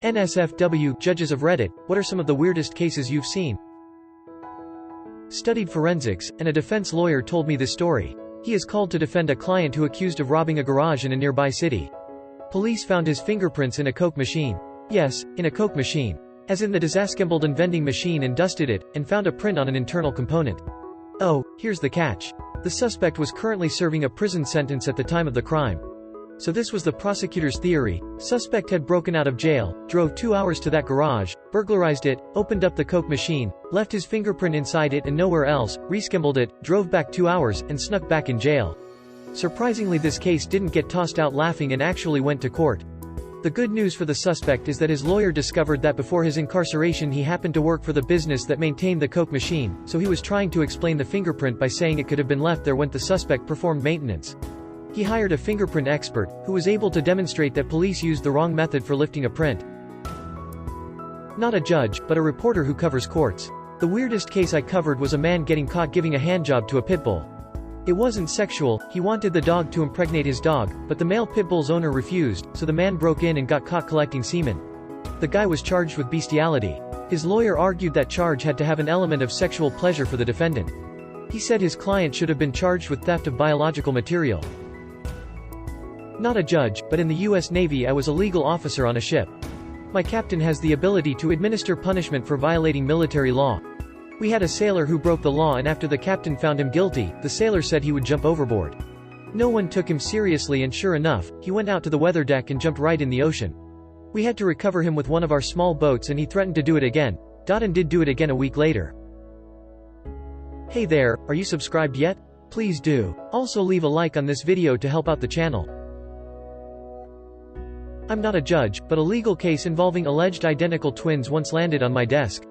NSFW, judges of Reddit, what are some of the weirdest cases you've seen? Studied forensics, and a defense lawyer told me this story. He is called to defend a client who accused of robbing a garage in a nearby city. Police found his fingerprints in a Coke machine. Yes, in a Coke machine. As in the disassembled and vending machine, and dusted it, and found a print on an internal component. Oh, here's the catch. The suspect was currently serving a prison sentence at the time of the crime. So this was the prosecutor's theory. Suspect had broken out of jail, drove 2 hours to that garage, burglarized it, opened up the Coke machine, left his fingerprint inside it and nowhere else, reassembled it, drove back 2 hours, and snuck back in jail. Surprisingly, this case didn't get tossed out laughing and actually went to court. The good news for the suspect is that his lawyer discovered that before his incarceration he happened to work for the business that maintained the Coke machine, so he was trying to explain the fingerprint by saying it could have been left there when the suspect performed maintenance. He hired a fingerprint expert, who was able to demonstrate that police used the wrong method for lifting a print. Not a judge, but a reporter who covers courts. The weirdest case I covered was a man getting caught giving a handjob to a pit bull. It wasn't sexual, he wanted the dog to impregnate his dog, but the male pit bull's owner refused, so the man broke in and got caught collecting semen. The guy was charged with bestiality. His lawyer argued that charge had to have an element of sexual pleasure for the defendant. He said his client should have been charged with theft of biological material. Not a judge, but in the U.S. Navy I was a legal officer on a ship. My captain has the ability to administer punishment for violating military law. We had a sailor who broke the law, and after the captain found him guilty, the sailor said he would jump overboard. No one took him seriously, and sure enough, he went out to the weather deck and jumped right in the ocean. We had to recover him with one of our small boats, and he threatened to do it again. And did do it again a week later. Hey there, are you subscribed yet? Please do. Also leave a like on this video to help out the channel. I'm not a judge, but a legal case involving alleged identical twins once landed on my desk.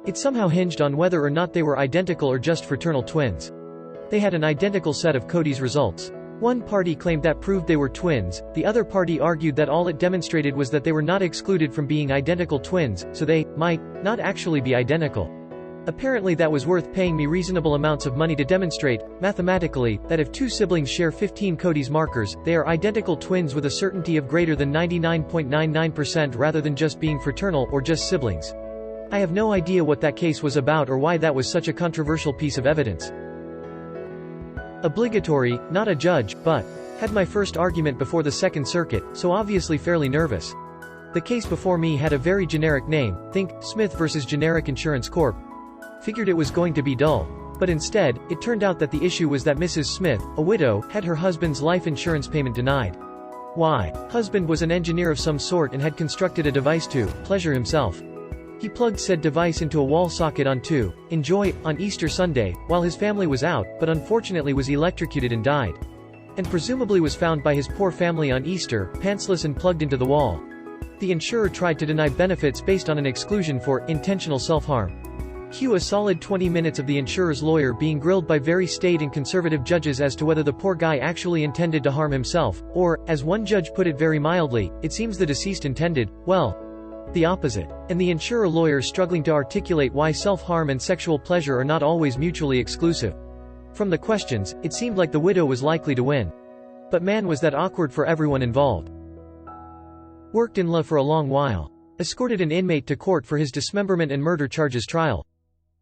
It somehow hinged on whether or not they were identical or just fraternal twins. They had an identical set of Cody's results. One party claimed that proved they were twins, the other party argued that all it demonstrated was that they were not excluded from being identical twins, so they might not actually be identical. Apparently that was worth paying me reasonable amounts of money to demonstrate, mathematically, that if two siblings share 15 Cody's markers, they are identical twins with a certainty of greater than 99.99% rather than just being fraternal or just siblings. I have no idea what that case was about or why that was such a controversial piece of evidence. Obligatory, not a judge, but had my first argument before the Second Circuit, so obviously fairly nervous. The case before me had a very generic name, think, Smith vs. Generic Insurance Corp. Figured it was going to be dull. But instead, it turned out that the issue was that Mrs. Smith, a widow, had her husband's life insurance payment denied. Why? Husband was an engineer of some sort and had constructed a device to pleasure himself. He plugged said device into a wall socket on Easter Sunday, while his family was out, but unfortunately was electrocuted and died. And presumably was found by his poor family on Easter, pantsless and plugged into the wall. The insurer tried to deny benefits based on an exclusion for intentional self-harm. Cue a solid 20 minutes of the insurer's lawyer being grilled by very staid and conservative judges as to whether the poor guy actually intended to harm himself, or, as one judge put it very mildly, it seems the deceased intended, well, the opposite. And the insurer lawyer struggling to articulate why self-harm and sexual pleasure are not always mutually exclusive. From the questions, it seemed like the widow was likely to win. But man, was that awkward for everyone involved. Worked in law for a long while. Escorted an inmate to court for his dismemberment and murder charges trial.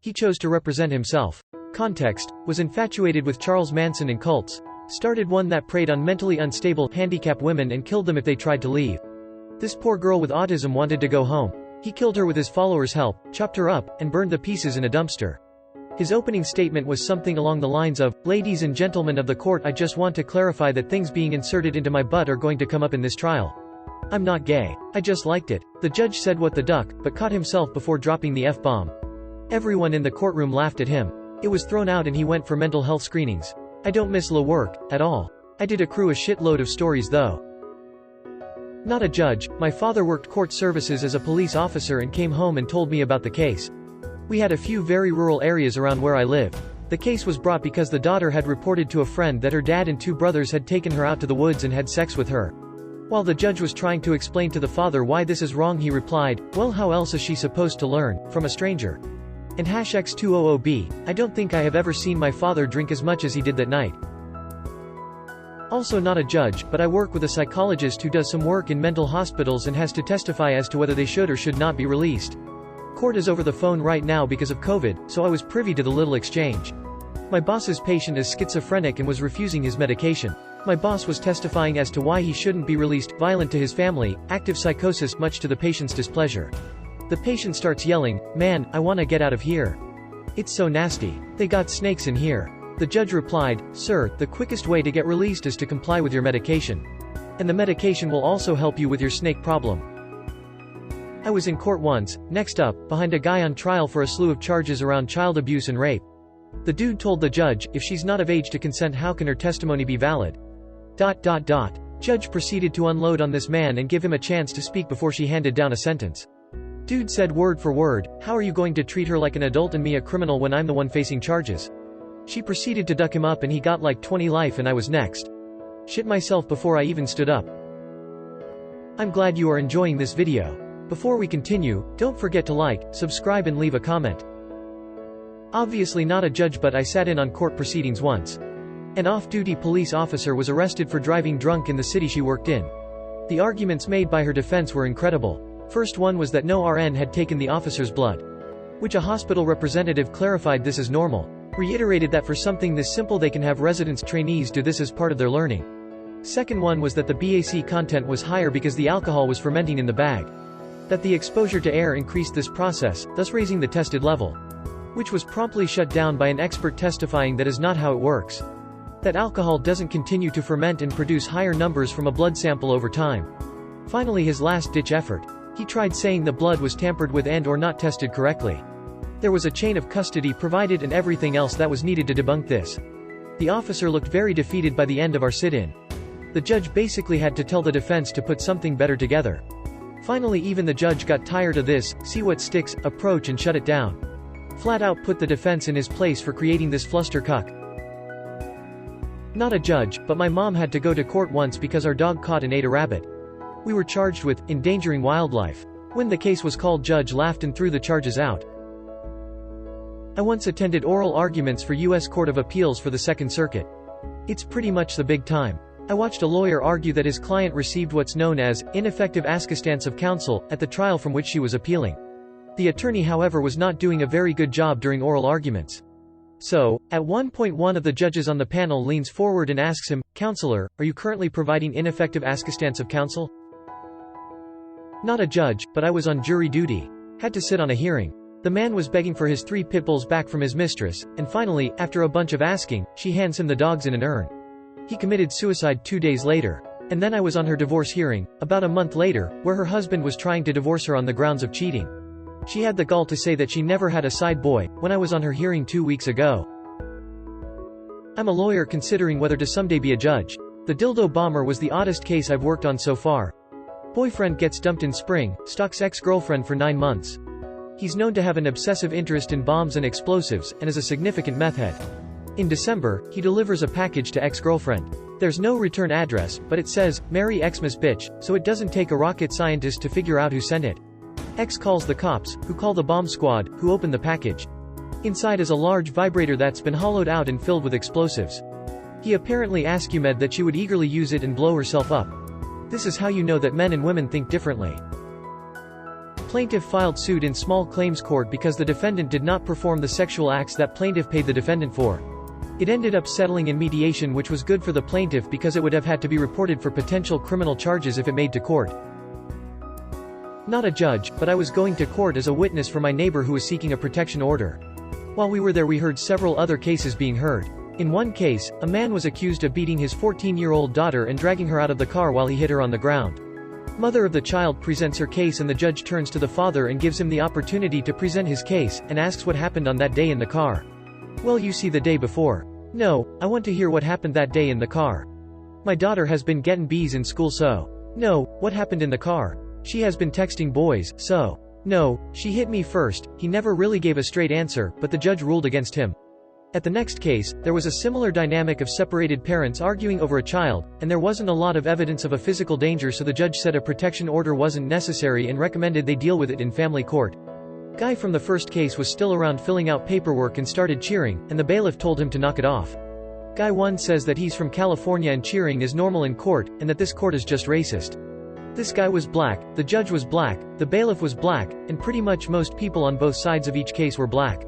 He chose to represent himself. Context, was infatuated with Charles Manson and cults. Started one that preyed on mentally unstable, handicapped women and killed them if they tried to leave. This poor girl with autism wanted to go home. He killed her with his followers' help, chopped her up, and burned the pieces in a dumpster. His opening statement was something along the lines of, "Ladies and gentlemen of the court, I just want to clarify that things being inserted into my butt are going to come up in this trial. I'm not gay. I just liked it." The judge said what the duck, but caught himself before dropping the F-bomb. Everyone in the courtroom laughed at him. It was thrown out and he went for mental health screenings. I don't miss law work, at all. I did accrue a shitload of stories though. Not a judge, my father worked court services as a police officer and came home and told me about the case. We had a few very rural areas around where I live. The case was brought because the daughter had reported to a friend that her dad and two brothers had taken her out to the woods and had sex with her. While the judge was trying to explain to the father why this is wrong, he replied, "Well, how else is she supposed to learn, from a stranger?" And #X200B, I don't think I have ever seen my father drink as much as he did that night. Also not a judge, but I work with a psychologist who does some work in mental hospitals and has to testify as to whether they should or should not be released. Court is over the phone right now because of COVID, so I was privy to the little exchange. My boss's patient is schizophrenic and was refusing his medication. My boss was testifying as to why he shouldn't be released, violent to his family, active psychosis much to the patient's displeasure. The patient starts yelling, "Man, I wanna get out of here. It's so nasty. They got snakes in here." The judge replied, "Sir, the quickest way to get released is to comply with your medication. And the medication will also help you with your snake problem." I was in court once, next up, behind a guy on trial for a slew of charges around child abuse and rape. The dude told the judge, if she's not of age to consent, how can her testimony be valid? ... Judge proceeded to unload on this man and give him a chance to speak before she handed down a sentence. Dude said word for word, "How are you going to treat her like an adult and me a criminal when I'm the one facing charges?" She proceeded to duck him up and he got like 20 life and I was next. Shit myself before I even stood up. I'm glad you are enjoying this video. Before we continue, don't forget to like, subscribe and leave a comment. Obviously not a judge, but I sat in on court proceedings once. An off-duty police officer was arrested for driving drunk in the city she worked in. The arguments made by her defense were incredible. First one was that no RN had taken the officer's blood, which a hospital representative clarified this is normal. Reiterated that for something this simple they can have residents trainees do this as part of their learning. Second one was that the BAC content was higher because the alcohol was fermenting in the bag. That the exposure to air increased this process, thus raising the tested level. Which was promptly shut down by an expert testifying that is not how it works. That alcohol doesn't continue to ferment and produce higher numbers from a blood sample over time. Finally, his last-ditch effort. He tried saying the blood was tampered with and or not tested correctly. There was a chain of custody provided and everything else that was needed to debunk this. The officer looked very defeated by the end of our sit-in. The judge basically had to tell the defense to put something better together. Finally, even the judge got tired of this see what sticks approach and shut it down. Flat out put the defense in his place for creating this flustercuck. Not a judge, but my mom had to go to court once because our dog caught and ate a rabbit. We were charged with endangering wildlife. When the case was called, judge laughed and threw the charges out. I once attended oral arguments for U.S. Court of Appeals for the Second Circuit. It's pretty much the big time. I watched a lawyer argue that his client received what's known as ineffective assistance of counsel at the trial from which she was appealing. The attorney, however, was not doing a very good job during oral arguments. So, at one point one of the judges on the panel leans forward and asks him, "Counselor, are you currently providing ineffective assistance of counsel?" Not a judge, but I was on jury duty. Had to sit on a hearing. The man was begging for his 3 pit bulls back from his mistress, and finally, after a bunch of asking, she hands him the dogs in an urn. He committed suicide 2 days later. And then I was on her divorce hearing, about a month later, where her husband was trying to divorce her on the grounds of cheating. She had the gall to say that she never had a side boy, when I was on her hearing 2 weeks ago. I'm a lawyer considering whether to someday be a judge. The dildo bomber was the oddest case I've worked on so far. Boyfriend gets dumped in spring, stalks ex-girlfriend for 9 months. He's known to have an obsessive interest in bombs and explosives, and is a significant meth head. In December, he delivers a package to ex-girlfriend. There's no return address, but it says, "Merry Xmas bitch," so it doesn't take a rocket scientist to figure out who sent it. X calls the cops, who call the bomb squad, who open the package. Inside is a large vibrator that's been hollowed out and filled with explosives. He apparently asked UMed that she would eagerly use it and blow herself up. This is how you know that men and women think differently. Plaintiff filed suit in small claims court because the defendant did not perform the sexual acts that plaintiff paid the defendant for. It ended up settling in mediation, which was good for the plaintiff because it would have had to be reported for potential criminal charges if it made to court. Not a judge, but I was going to court as a witness for my neighbor who was seeking a protection order. While we were there, we heard several other cases being heard. In one case, a man was accused of beating his 14-year-old daughter and dragging her out of the car while he hit her on the ground. Mother of the child presents her case and the judge turns to the father and gives him the opportunity to present his case, and asks what happened on that day in the car. Well, you see, the day before. No, I want to hear what happened that day in the car. My daughter has been getting B's in school, so. No, what happened in the car? She has been texting boys, so. No, she hit me first. He never really gave a straight answer, but the judge ruled against him. At the next case, there was a similar dynamic of separated parents arguing over a child, and there wasn't a lot of evidence of a physical danger, so the judge said a protection order wasn't necessary and recommended they deal with it in family court. Guy from the first case was still around filling out paperwork and started cheering, and the bailiff told him to knock it off. Guy 1 says that he's from California and cheering is normal in court, and that this court is just racist. This guy was black, the judge was black, the bailiff was black, and pretty much most people on both sides of each case were black.